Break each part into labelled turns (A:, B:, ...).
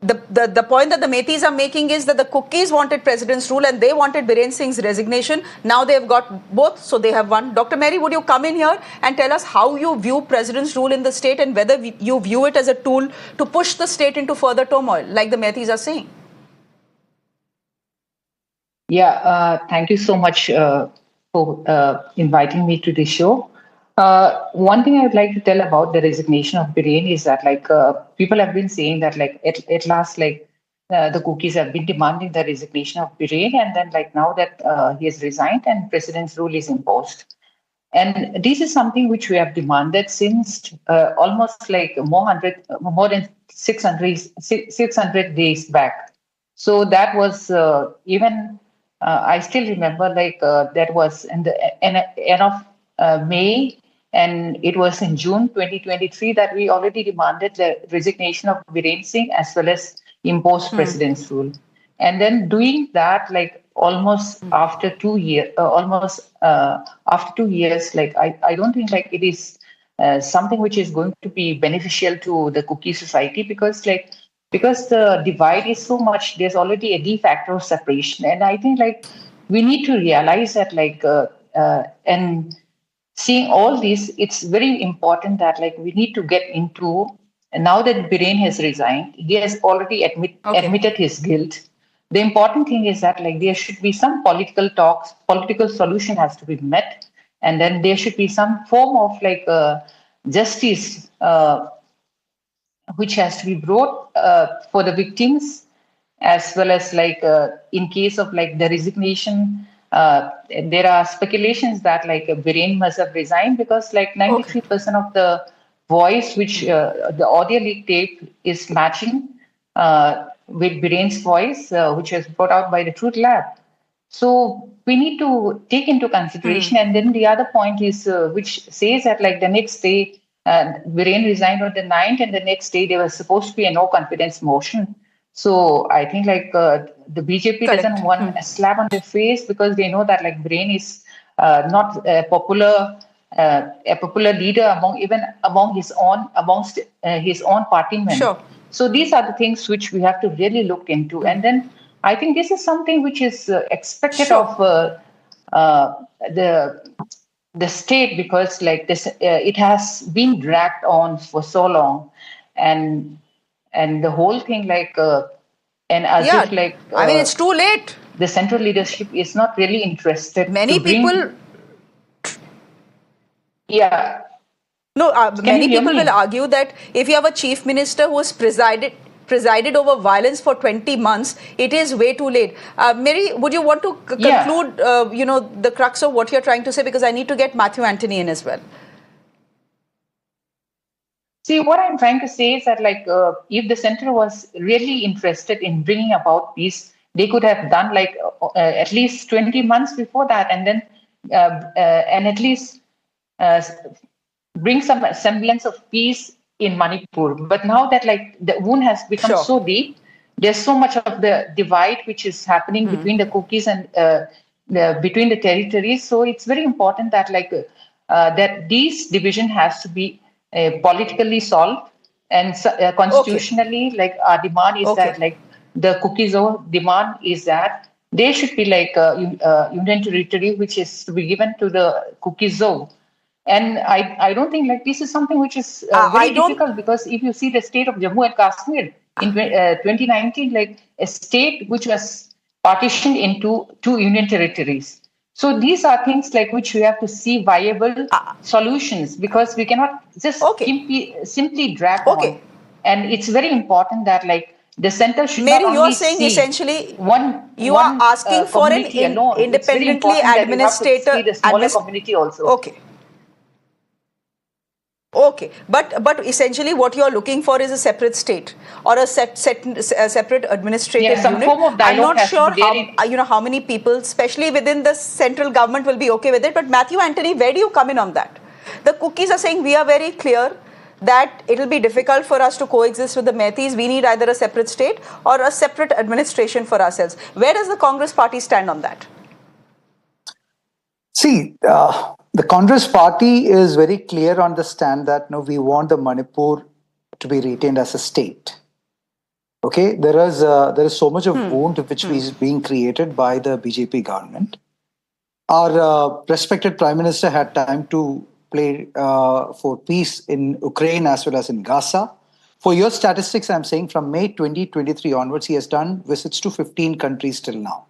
A: the point that the Metis are making is that the Cookies wanted president's rule and they wanted Biren Singh's resignation. Now they've got both, so they have won. Dr. Mary, would you come in here and tell us how you view president's rule in the state and whether you view it as a tool to push the state into further turmoil, like the Metis are saying?
B: Yeah, thank you so much for inviting me to this show. One thing I would like to tell about the resignation of Biren is that people have been saying that at last the Cookies have been demanding the resignation of Biren, and then now that he has resigned and president's rule is imposed. And this is something which we have demanded since almost more than 600 days back. So that was even I still remember that was in the end of May, and it was in June 2023 that we already demanded the resignation of Biren Singh as well as imposed president's rule. And then doing that almost after 2 years, after 2 years, I don't think it is something which is going to be beneficial to the Cookie society, because the divide is so much. There's already a de facto separation, and I think we need to realize that and seeing all this, it's very important that we need to get into. And now that Biren has resigned, he has already admitted his guilt. The important thing is that there should be some political talks, political solution has to be met, and then there should be some form of justice which has to be brought for the victims, as well as in case of the resignation. There are speculations that Biren must have resigned because 93% of the voice which the audio leak tape is matching with Biren's voice, which was brought out by the Truth Lab. So we need to take into consideration. And then the other point is which says that the next day Biren resigned on the 9th, and the next day there was supposed to be a no confidence motion. So I think the BJP doesn't want a slap on their face, because they know that Biren is not a popular leader amongst his own partymen.
A: Sure.
B: So these are the things which we have to really look into. And then I think this is something which is expected of the state, because this it has been dragged on for so long, and the whole thing and as if
A: I mean, it's too late.
B: The central leadership is not really interested.
A: Many people.
B: Yeah.
A: No, many people will argue that if you have a chief minister who has presided over violence for 20 months, it is way too late. Mary, would you want to conclude, the crux of what you're trying to say? Because I need to get Mathew Antony in as well.
B: See, what I'm trying to say is that if the center was really interested in bringing about peace, they could have done at least 20 months before that, and then and at least bring some semblance of peace in Manipur. But now that the wound has become so deep, there's so much of the divide which is happening between the Cookies and between the territories. So it's very important that that this division has to be politically solved, and constitutionally, our demand is that the Cookies demand is that there should be union territory which is to be given to the Cookies Zou. And I don't think this is something which is very difficult, because if you see the state of Jammu and Kashmir in 2019, a state which was partitioned into 2 union territories. So these are things which we have to see viable solutions, because we cannot just simply drag on. And it's very important that the center should
A: Mary,
B: not only
A: you are saying
B: see
A: essentially
B: you
A: are asking for an independently administrator
B: the smaller community also.
A: Okay, but essentially what you are looking for is a separate state or a separate administrative
B: some
A: unit.
B: Form of
A: I'm not sure how many people, especially within the central government, will be okay with it. But Mathew Antony, where do you come in on that? The Cookies are saying we are very clear that it will be difficult for us to coexist with the Metis. We need either a separate state or a separate administration for ourselves. Where does the Congress party stand on that?
C: See, the Congress party is very clear on the stand that we want the Manipur to be retained as a state. Okay, there is so much of wound which is being created by the BJP government. Our respected Prime Minister had time to play for peace in Ukraine as well as in Gaza. For your statistics, I'm saying from May 2023 onwards, he has done visits to 15 countries till now.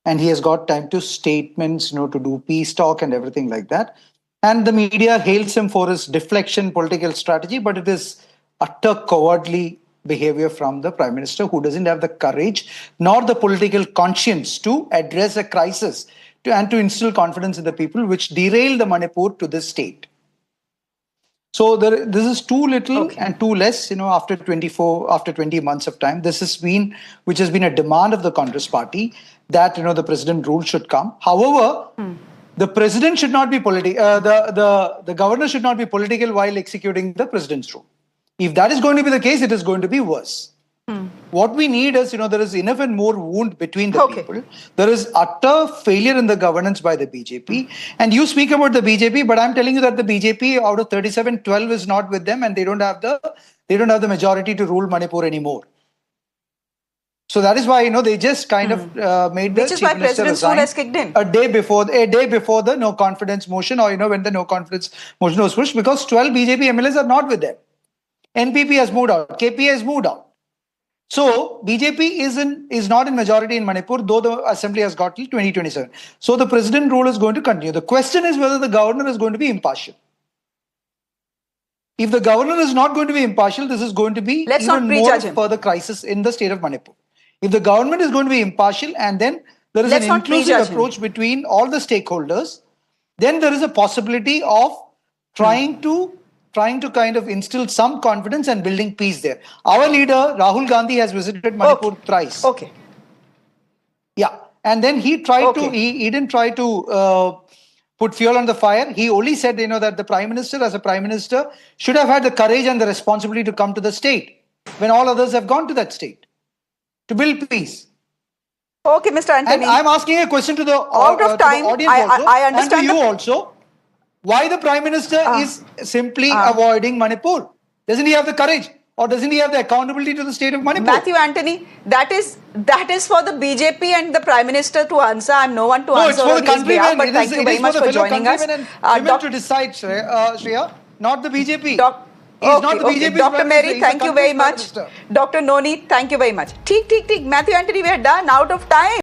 C: And he has got time to statements, to do peace talk and everything like that. And the media hails him for his deflection political strategy, but it is utter cowardly behavior from the Prime Minister, who doesn't have the courage nor the political conscience to address a crisis and to instill confidence in the people, which derailed the Manipur to this state. So this is too little and too less, after 20 months of time. This has been, which has been a demand of the Congress party that, the president rule should come. However, the president should not be the governor should not be political while executing the president's rule. If that is going to be the case, it is going to be worse. What we need is, there is enough and more wound between the people. There is utter failure in the governance by the BJP. And you speak about the BJP, but I'm telling you that the BJP out of 37, 12 is not with them, and they don't have the majority to rule Manipur anymore. So that is why, they just kind of made the chief minister resign a day before the no confidence motion, or, when the no confidence motion was pushed, because 12 BJP MLAs are not with them. NPP has moved out. KP has moved out. So BJP is not in majority in Manipur, though the assembly has got till 2027. So the president rule is going to continue. The question is whether the governor is going to be impartial. If the governor is not going to be impartial, this is going to be even more further crisis in the state of Manipur. If the government is going to be impartial, and then there is an inclusive approach between all the stakeholders, then there is a possibility of trying to kind of instill some confidence and building peace there. Our leader, Rahul Gandhi, has visited Manipur thrice. Yeah. And then he tried to, he didn't try to put fuel on the fire. He only said, that the Prime Minister, as a Prime Minister, should have had the courage and the responsibility to come to the state when all others have gone to that state to build peace.
A: Okay, Mr. Antony.
C: And I'm asking a question to the,
A: audience also,
C: I understand, and to you also. Why the Prime Minister is simply avoiding Manipur? Doesn't he have the courage, or doesn't he have the accountability to the state of Manipur?
A: Mathew Antony, that is for the BJP and the Prime Minister to answer. I'm no one to answer.
C: No, it's for the countrymen.
A: But thank you very much for joining us.
C: Women to decide, Shreya, not the BJP.
A: Dr. Mary, thank you very much. Dr. Noni, thank you very much. Theek. Mathew Antony, we are done, out of time.